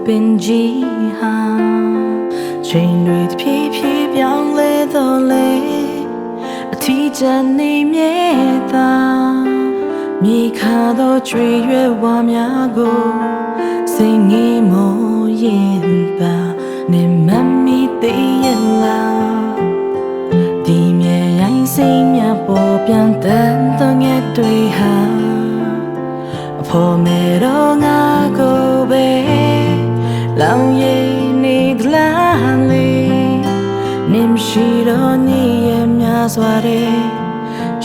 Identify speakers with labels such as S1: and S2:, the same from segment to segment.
S1: ပင်ကြီးဟာချိန်တွေတဖြည်းဖြည်းပြောင်းလဲတော့လေအထီးကျန်နေမြဲသာမြေခါသောကြွေရွယ်ဝါများကိုစိတ်ငေးမောရင်ပါနေမမီသေးရဲ့လားဒီမြဲရိုင်းစိတ်မြပေါ်ပြန်တန်တော့ငယ်တွေဟာအဖို့မဲတော့ငါကိုပဲလောင်ရည်နေသလားလေနေမရှိတော့နေရများစွာတဲ့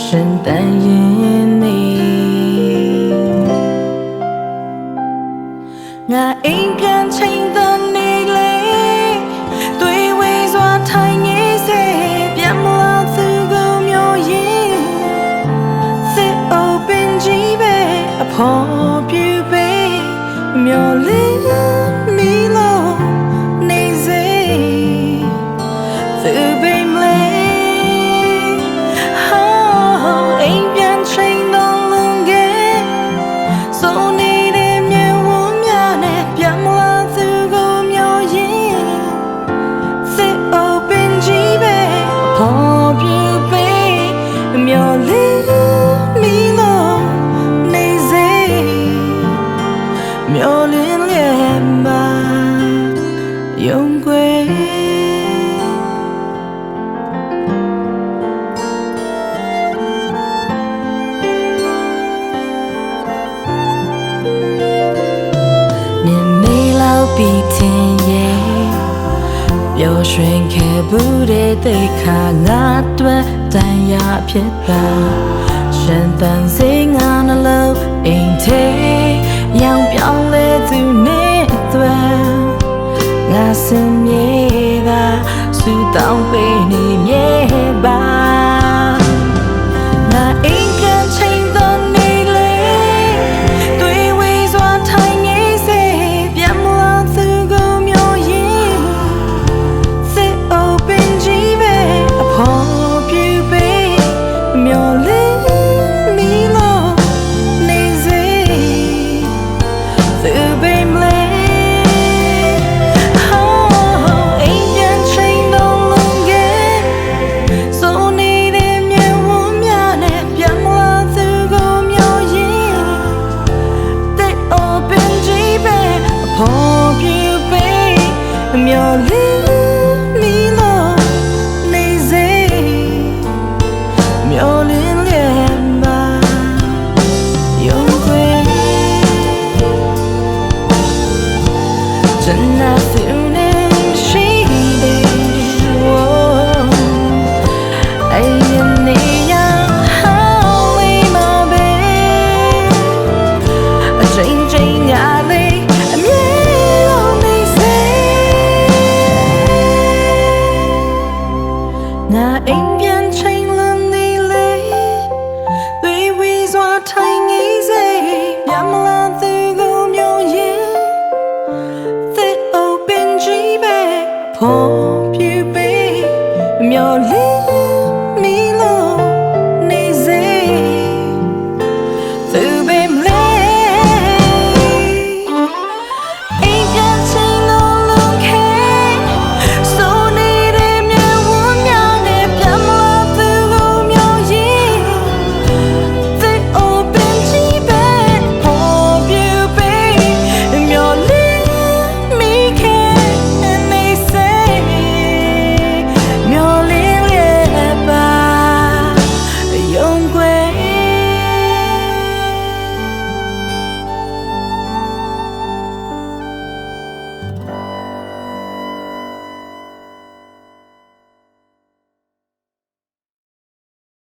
S1: ရှင်တန်ရင်နေငါအိမ်ပြန်ချိန်တော့နေလေတွေ့ဝေးစွာထိုင်နေစေပြန်မလာသူကိုမျိုးရင်စစ် open ကြီးပဲအဖို့ပြပဲမျောလင်းမီလို့နေစေသူပဲမလဲအိမ်ပြန်ချိန်တော့လုံခဲ့စိုးနေတဲ့မြေဝန်းများနဲ့ပြန်မလာသူကိုမျိုးရင်စစ် open ကြီးပဲအဖို့ပြပဲမျောလင်းမီလို့နေစေမျောလင်းလျက်မှာယုံကွယ်ပြီးထင်ရဲ့ပျော်ရွှင်ခဲ့ဘူးတဲ့တိတ်ခါငါတွေ့တန်ရဖြစ်တာရှင်တန်စေငါနှလုံးအိမ်ထဲရောင်ပြောင်းလဲသူနဲ့တွေ့ငါစင်မြေသာစူတောင်းပေးနေမြဲပါငါအိမ်ပြန်ချိန်တော့နေလေတွေ့ဝေးစွာထိုင်နေစေပြန်မလာသူကိုမျိုးရင်စစ် open ကြီးပဲအဖို့ပြပဲမျောလင်းမီလို့နေစေသူပဲမလဲအိမ်ပြန်ချိန်တော့လုံခဲ့စိုးနေတဲ့မြေဝန်းများနဲ့ပြန်မလာသူကိုမျိုးရင်စစ် open ကြီးပဲအဖို့ပြပဲမျောလင်းမီလို့နေစေမျောလင်းလျက်မှာယုံကွယ် Tonight